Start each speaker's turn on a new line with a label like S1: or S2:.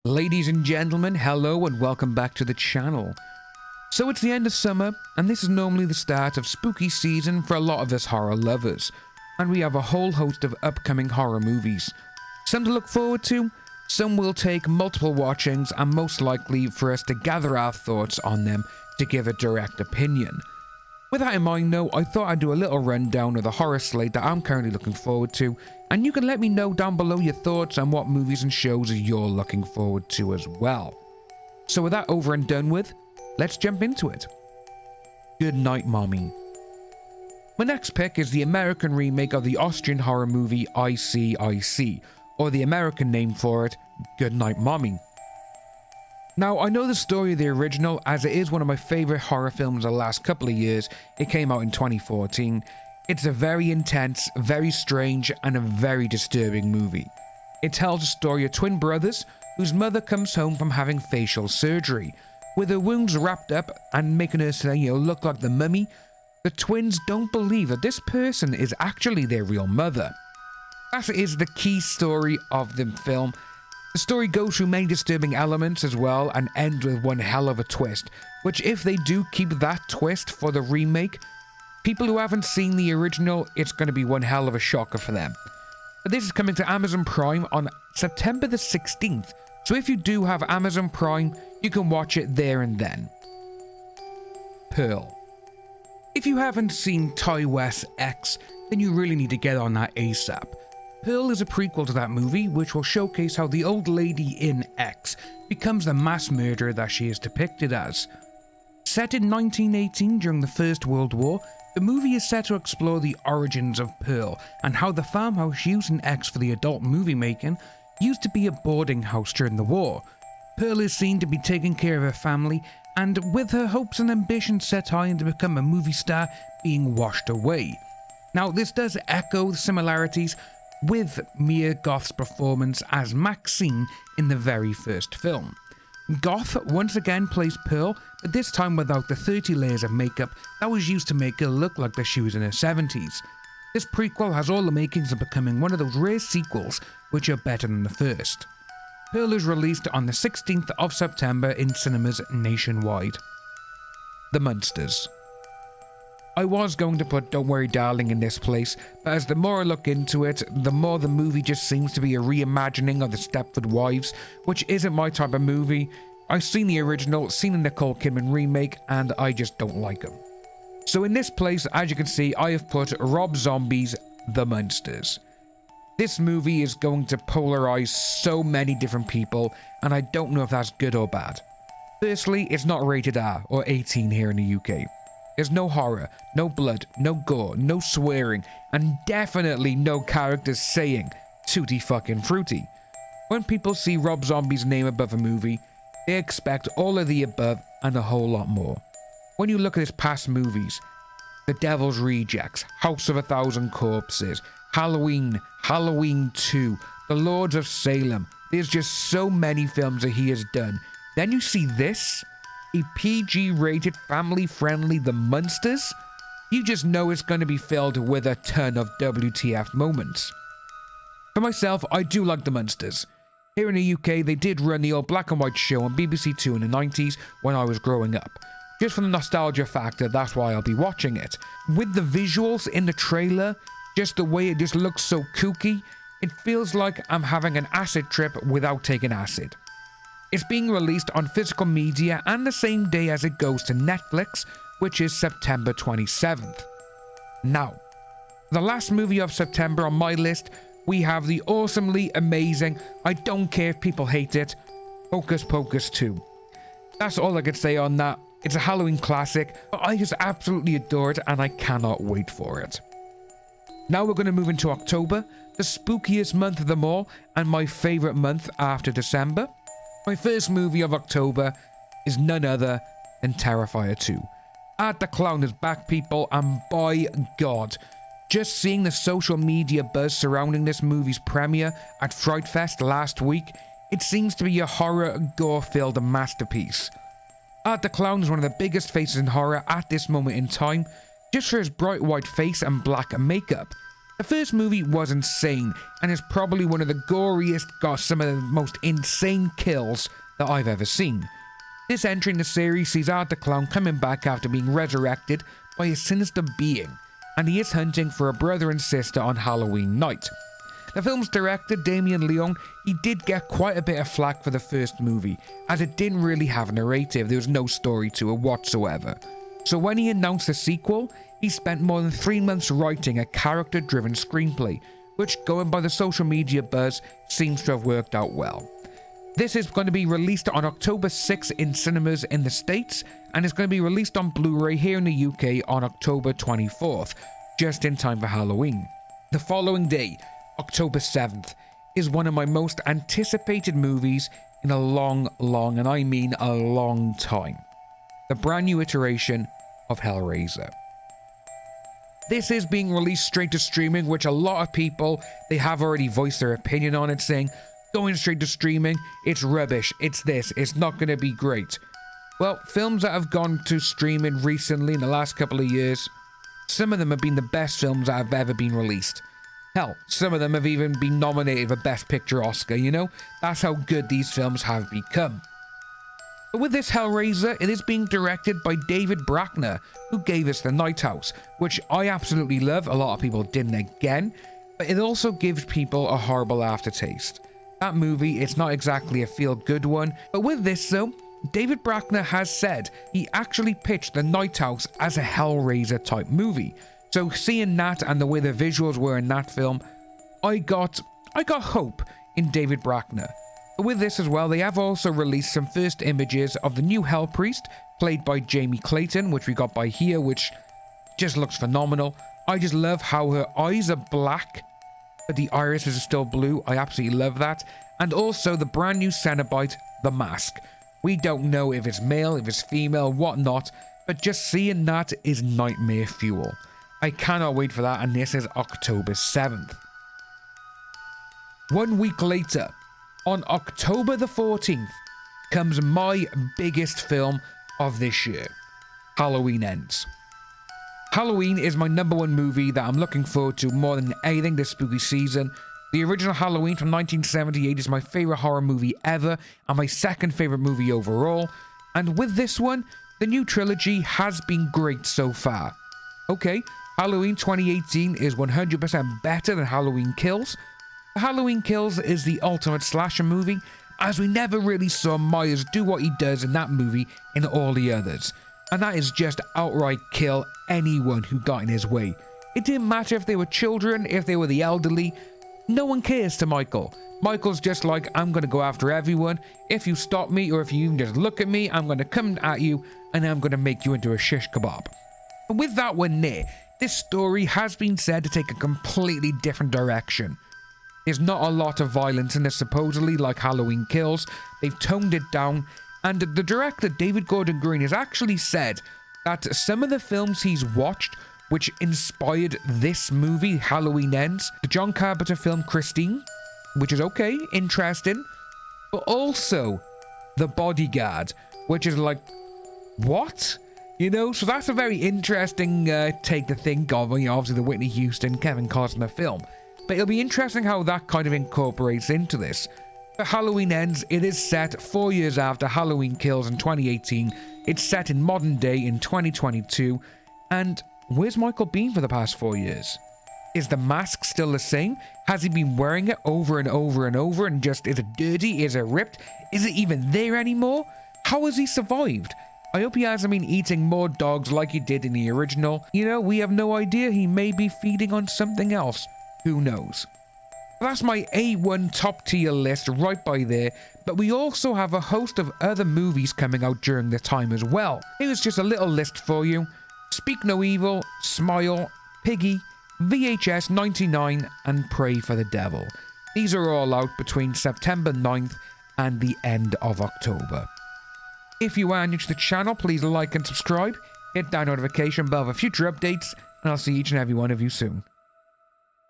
S1: Ladies and gentlemen, hello and welcome back to the channel. So it's the end of summer, and this is normally the start of spooky season for a lot of us horror lovers, and we have a whole host of upcoming horror movies. Some to look forward to, some will take multiple watchings, and most likely for us to gather our thoughts on them to give a direct opinion. With that in mind though, I thought I'd do a little rundown of the horror slate that I'm currently looking forward to, and you can let me know down below your thoughts on what movies and shows you're looking forward to as well. So with that over and done with, let's jump into it. Good Night Mommy. My next pick is the American remake of the Austrian horror movie IC, or the American name for it, Good Night Mommy. Now, I know the story of the original as it is one of my favourite horror films of the last couple of years. It came out in 2014. It's a very intense, very strange, and a very disturbing movie. It tells the story of twin brothers whose mother comes home from having facial surgery. With her wounds wrapped up and making her look like the mummy, the twins don't believe that this person is actually their real mother. That is the key story of the film. The story goes through many disturbing elements as well and ends with one hell of a twist, which if they do keep that twist for the remake, people who haven't seen the original, it's going to be one hell of a shocker for them. But this is coming to Amazon Prime on September the 16th, so if you do have Amazon Prime, you can watch it there and then. Pearl. If you haven't seen Ty West's X, then you really need to get on that ASAP. Pearl is a prequel to that movie, which will showcase how the old lady in X becomes the mass murderer that she is depicted as. Set in 1918 during the First World War, the movie is set to explore the origins of Pearl and how the farmhouse used in X for the adult movie making used to be a boarding house during the war. Pearl is seen to be taking care of her family, and with her hopes and ambitions set high and to become a movie star being washed away. Now, this does echo the similarities with Mia Goth's performance as Maxine in the very first film. Goth once again plays Pearl, but this time without the 30 layers of makeup that was used to make her look like that she was in her 70s. This prequel has all the makings of becoming one of those rare sequels which are better than the first. Pearl is released on the 16th of September in cinemas nationwide. The Munsters. I was going to put Don't Worry Darling in this place, but as the more I look into it, the more the movie just seems to be a reimagining of the Stepford Wives, which isn't my type of movie. I've seen the original, seen the Nicole Kidman remake, and I just don't like them. So in this place, as you can see, I have put Rob Zombie's The Munsters. This movie is going to polarize so many different people, and I don't know if that's good or bad. Firstly, it's not rated R or 18 here in the UK. There's no horror, no blood, no gore, no swearing, and definitely no characters saying tutti fucking fruity. When people see Rob Zombie's name above a movie, they expect all of the above and a whole lot more. When you look at his past movies, The Devil's Rejects, House of a Thousand Corpses, Halloween, Halloween 2, The Lords of Salem, there's just so many films that he has done. Then you see this, a PG-rated, family-friendly The Munsters, you just know it's going to be filled with a ton of WTF moments. For myself, I do like The Munsters. Here in the UK, they did run the old black and white show on BBC Two in the 90s when I was growing up. Just for the nostalgia factor, that's why I'll be watching it. With the visuals in the trailer, just the way it just looks so kooky, it feels like I'm having an acid trip without taking acid. It's being released on physical media and the same day as it goes to Netflix, which is September 27th. Now, the last movie of September on my list, we have the awesomely amazing, I don't care if people hate it, Hocus Pocus 2. That's all I could say on that. It's a Halloween classic, but I just absolutely adore it and I cannot wait for it. Now we're going to move into October, the spookiest month of them all, and my favourite month after December. My first movie of October is none other than Terrifier 2. Art the Clown is back, people, and by God, just seeing the social media buzz surrounding this movie's premiere at Fright Fest last week, it seems to be a horror, gore-filled masterpiece. Art the Clown is one of the biggest faces in horror at this moment in time, just for his bright white face and black makeup. The first movie was insane and is probably one of the goriest, got some of the most insane kills that I've ever seen. This entry in the series sees Art the Clown coming back after being resurrected by a sinister being, and he is hunting for a brother and sister on Halloween night. The film's director, Damien Leone, he did get quite a bit of flack for the first movie, as it didn't really have a narrative, there was no story to it whatsoever. So when he announced the sequel, he spent more than 3 months writing a character-driven screenplay, which, going by the social media buzz, seems to have worked out well. This is going to be released on October 6th in cinemas in the States, and is going to be released on Blu-ray here in the UK on October 24th, just in time for Halloween. The following day, October 7th, is one of my most anticipated movies in a long, and I mean a long time. The brand new iteration of Hellraiser. This is being released straight to streaming, which a lot of people, they have already voiced their opinion on it, saying, going straight to streaming, it's rubbish, it's this, it's not going to be great. Well, films that have gone to streaming recently in the last couple of years, some of them have been the best films that have ever been released. Hell, some of them have even been nominated for Best Picture Oscar, you know? That's how good these films have become. But with this Hellraiser, it is being directed by David Bruckner, who gave us The Night House, which I absolutely love. A lot of people didn't again, but it also gives people a horrible aftertaste. That movie, it's not exactly a feel-good one, but with this though, David Bruckner has said he actually pitched The Night House as a Hellraiser type movie. So seeing that and the way the visuals were in that film, I got hope in David Bruckner. But with this as well, they have also released some first images of the new Hell Priest, played by Jamie Clayton, which we got by here, which just looks phenomenal. I just love how her eyes are black, but the iris is still blue. I absolutely love that. And also the brand new Cenobite, The Mask. We don't know if it's male, if it's female, whatnot, but just seeing that is nightmare fuel. I cannot wait for that, and this is October 7th. 1 week later, on October the 14th, comes my biggest film of this year, Halloween Ends. Halloween is my #1 movie that I'm looking forward to more than anything this spooky season. The original Halloween from 1978 is my favorite horror movie ever, and my second favorite movie overall. And with this one, the new trilogy has been great so far. Okay, Halloween 2018 is 100% better than Halloween Kills. Halloween Kills is the ultimate slasher movie, as we never really saw Myers do what he does in that movie in all the others. And that is just outright kill anyone who got in his way. It didn't matter if they were children, if they were the elderly. No one cares to Michael. Michael's just like, I'm going to go after everyone. If you stop me, or if you even just look at me, I'm going to come at you, and I'm going to make you into a shish kebab. And with that one there, this story has been said to take a completely different direction. There's not a lot of violence in this, supposedly, like Halloween Kills. They've toned it down, and the director, David Gordon Green, has actually said that some of the films he's watched which inspired this movie, Halloween Ends, the John Carpenter film Christine, which is okay, interesting, but also The Bodyguard, which is like, what? You know, so that's a very interesting take to think of, you know, obviously the Whitney Houston, Kevin Costner film. But it'll be interesting how that kind of incorporates into this. But Halloween Ends, it is set 4 years after Halloween Kills in 2018. It's set in modern day in 2022. And where's Michael been for the past 4 years? Is the mask still the same? Has he been wearing it over and over and over and just, is it dirty? Is it ripped? Is it even there anymore? How has he survived? I hope he hasn't been eating more dogs like he did in the original. You know, we have no idea. He may be feeding on something else. Who knows? That's my A1 top tier list right by there, but we also have a host of other movies coming out during the time as well. Here's just a little list for you. Speak No Evil, Smile, Piggy, VHS 99, and Pray for the Devil. These are all out between September 9th and the end of October. If you are new to the channel, please like and subscribe, hit that notification bell for future updates, and I'll see each and every one of you soon.